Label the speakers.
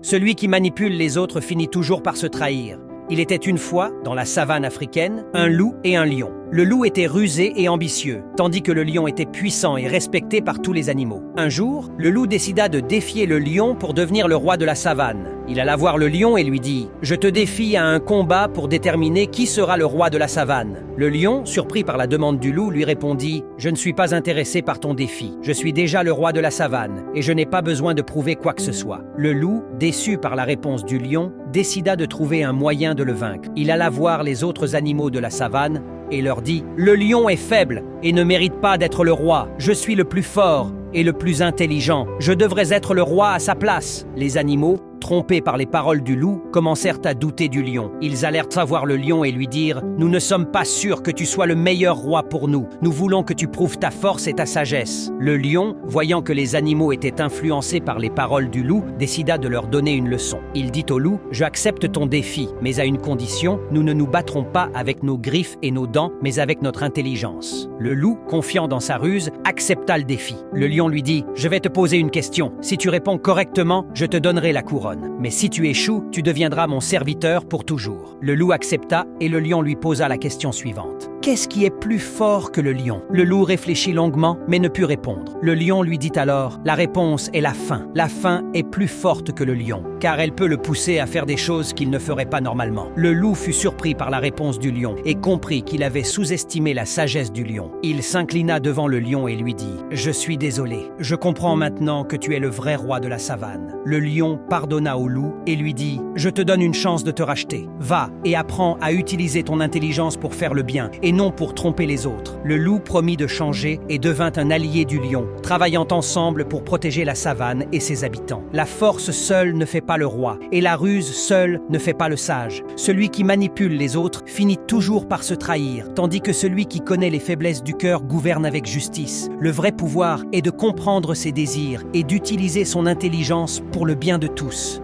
Speaker 1: Celui qui manipule les autres finit toujours par se trahir. Il était une fois, dans la savane africaine, un loup et un lion. Le loup était rusé et ambitieux, tandis que le lion était puissant et respecté par tous les animaux. Un jour, le loup décida de défier le lion pour devenir le roi de la savane. Il alla voir le lion et lui dit « Je te défie à un combat pour déterminer qui sera le roi de la savane. » Le lion, surpris par la demande du loup, lui répondit « Je ne suis pas intéressé par ton défi. Je suis déjà le roi de la savane et je n'ai pas besoin de prouver quoi que ce soit. » Le loup, déçu par la réponse du lion, décida de trouver un moyen de le vaincre. Il alla voir les autres animaux de la savane et leur dit « Le lion est faible et ne mérite pas d'être le roi. Je suis le plus fort et le plus intelligent. Je devrais être le roi à sa place. » Les animaux, trompés par les paroles du loup, commencèrent à douter du lion. Ils allèrent voir le lion et lui dire « Nous ne sommes pas sûrs que tu sois le meilleur roi pour nous. Nous voulons que tu prouves ta force et ta sagesse. » Le lion, voyant que les animaux étaient influencés par les paroles du loup, décida de leur donner une leçon. Il dit au loup « J'accepte ton défi, mais à une condition, nous ne nous battrons pas avec nos griffes et nos dents, mais avec notre intelligence. » Le loup, confiant dans sa ruse, accepta le défi. Le lion lui dit « Je vais te poser une question. Si tu réponds correctement, je te donnerai la couronne. Mais si tu échoues, tu deviendras mon serviteur pour toujours. » Le loup accepta et le lion lui posa la question suivante. « Qu'est-ce qui est plus fort que le lion ?» Le loup réfléchit longuement, mais ne put répondre. Le lion lui dit alors « La réponse est la faim. La faim est plus forte que le lion, car elle peut le pousser à faire des choses qu'il ne ferait pas normalement. » Le loup fut surpris par la réponse du lion et comprit qu'il avait sous-estimé la sagesse du lion. Il s'inclina devant le lion et lui dit « Je suis désolé. Je comprends maintenant que tu es le vrai roi de la savane. » Le lion pardonna au loup et lui dit « Je te donne une chance de te racheter. Va et apprends à utiliser ton intelligence pour faire le bien et non pour tromper les autres. » Le loup promit de changer et devint un allié du lion, travaillant ensemble pour protéger la savane et ses habitants. La force seule ne fait pas le roi et la ruse seule ne fait pas le sage. Celui qui manipule les autres finit toujours par se trahir, tandis que celui qui connaît les faiblesses du cœur gouverne avec justice. Le vrai pouvoir est de comprendre ses désirs et d'utiliser son intelligence pour le bien de tous.